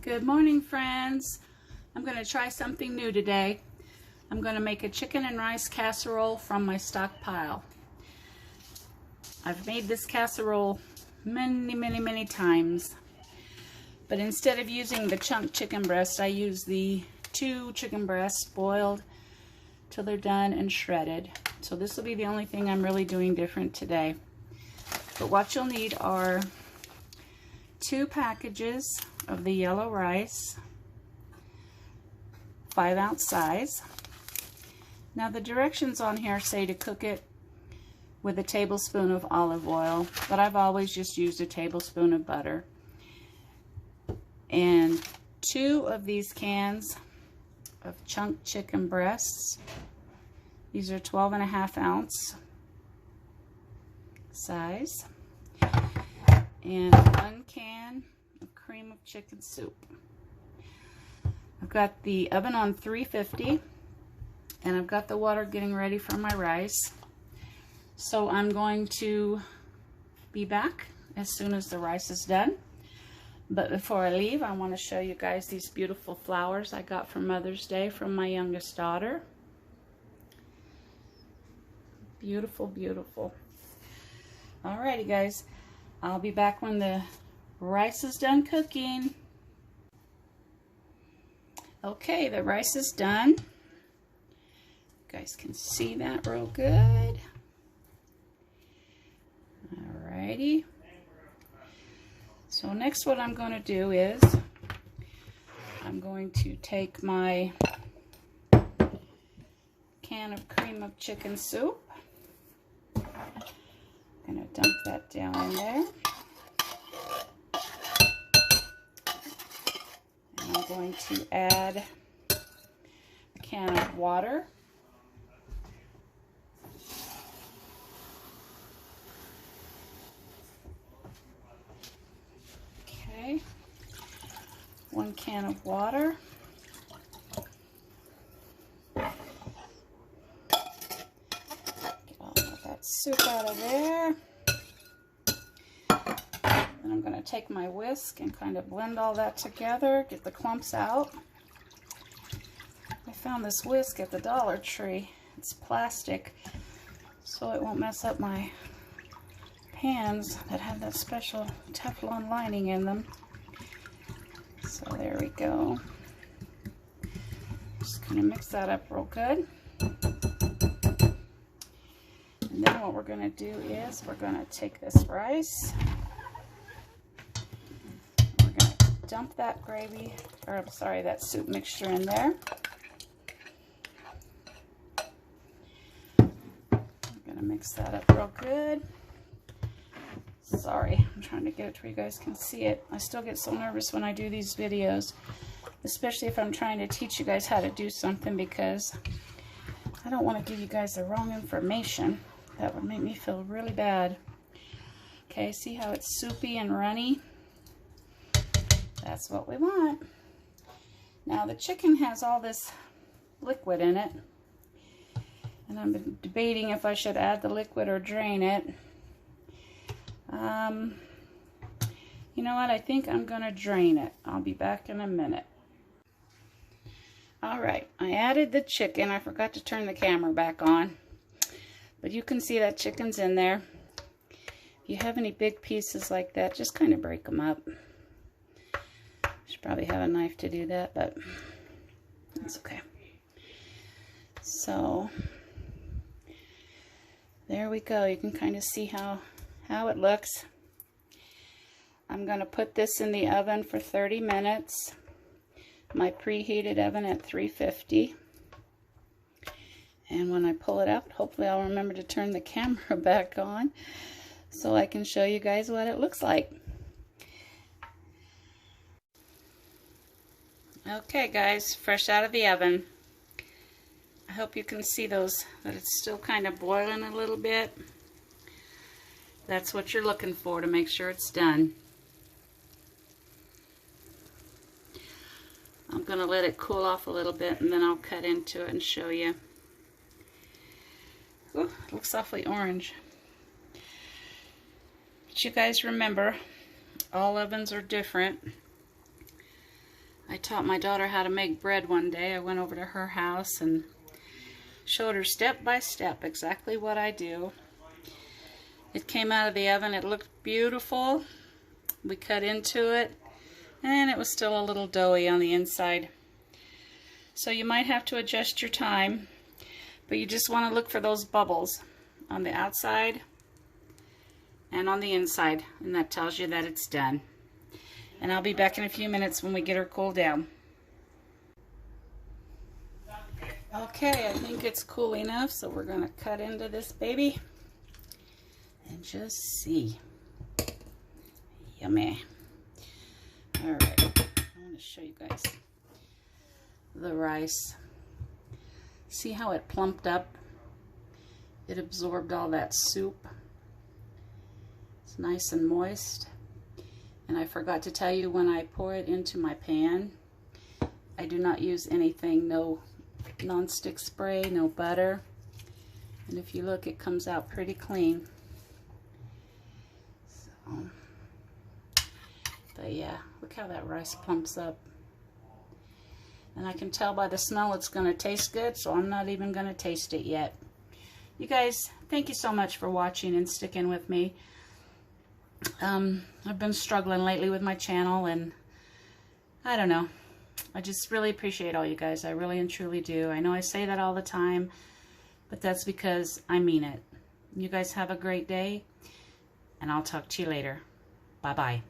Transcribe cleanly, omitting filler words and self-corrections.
Good morning, friends. I'm going to try something new today. I'm going to make a chicken and rice casserole from my stockpile. I've made this casserole many times, but instead of using the chunk chicken breast, I use the 2 chicken breasts boiled till they're done and shredded. So this will be the only thing I'm really doing different today. But what you'll need are 2 packages of the yellow rice, 5-ounce size. Now the directions on here say to cook it with a tablespoon of olive oil, but I've always just used a tablespoon of butter. And 2 of these cans of chunk chicken breasts. These are 12.5 ounce size. And 1 can of cream of chicken soup. I've got the oven on 350 and I've got the water getting ready for my rice. So I'm going to be back as soon as the rice is done. But before I leave, I want to show you guys these beautiful flowers I got for Mother's Day from my youngest daughter. Beautiful, beautiful. Alrighty guys, I'll be back when the rice is done cooking. Okay, the rice is done. You guys can see that real good. Alrighty. So next what I'm going to do is I'm going to take my can of cream of chicken soup. I'm going to dump that down in there. And I'm going to add a can of water. Okay, 1 can of water. Get all of that soup out of there. Then I'm going to take my whisk and kind of blend all that together, get the clumps out. I found this whisk at the Dollar Tree. It's plastic, so it won't mess up my pans that have that special Teflon lining in them. So there we go. Just going to mix that up real good. And then what we're going to do is we're going to take this rice. We're going to dump that gravy, or I'm sorry, that soup mixture in there. I'm going to mix that up real good. Sorry, I'm trying to get it to where you guys can see it. I still get so nervous when I do these videos, especially if I'm trying to teach you guys how to do something, because I don't want to give you guys the wrong information. That would make me feel really bad. Okay, see how it's soupy and runny? That's what we want. Now the chicken has all this liquid in it, and I'm debating if I should add the liquid or drain it. You know what? I think I'm going to drain it. I'll be back in a minute. Alright, I added the chicken. I forgot to turn the camera back on. But you can see that chicken's in there. If you have any big pieces like that, just kind of break them up. Should probably have a knife to do that, but that's okay. So, there we go. You can kind of see how it looks. I'm going to put this in the oven for 30 minutes. My preheated oven at 350. And when I pull it out, hopefully I'll remember to turn the camera back on so I can show you guys what it looks like. Okay guys, fresh out of the oven. I hope you can see those, that it's still kind of boiling a little bit. That's what you're looking for to make sure it's done. I'm going to let it cool off a little bit and then I'll cut into it and show you. Ooh, it looks awfully orange. But you guys remember, all ovens are different. I taught my daughter how to make bread one day. I went over to her house and showed her step by step exactly what I do. It came out of the oven. It looked beautiful. We cut into it, and it was still a little doughy on the inside. So you might have to adjust your time, but you just want to look for those bubbles on the outside and on the inside, and that tells you that it's done. And I'll be back in a few minutes when we get her cooled down. Okay, I think it's cool enough, so we're going to cut into this baby and just see. Yummy. Alright, I want to show you guys the rice. See how it plumped up? It absorbed all that soup. It's nice and moist. And I forgot to tell you, when I pour it into my pan, I do not use anything, no non-stick spray, no butter. And if you look, it comes out pretty clean. So, but yeah, look how that rice plumps up. And I can tell by the smell it's going to taste good, so I'm not even going to taste it yet. You guys, thank you so much for watching and sticking with me. I've been struggling lately with my channel, and I don't know. I just really appreciate all you guys. I really and truly do. I know I say that all the time, but that's because I mean it. You guys have a great day, and I'll talk to you later. Bye-bye.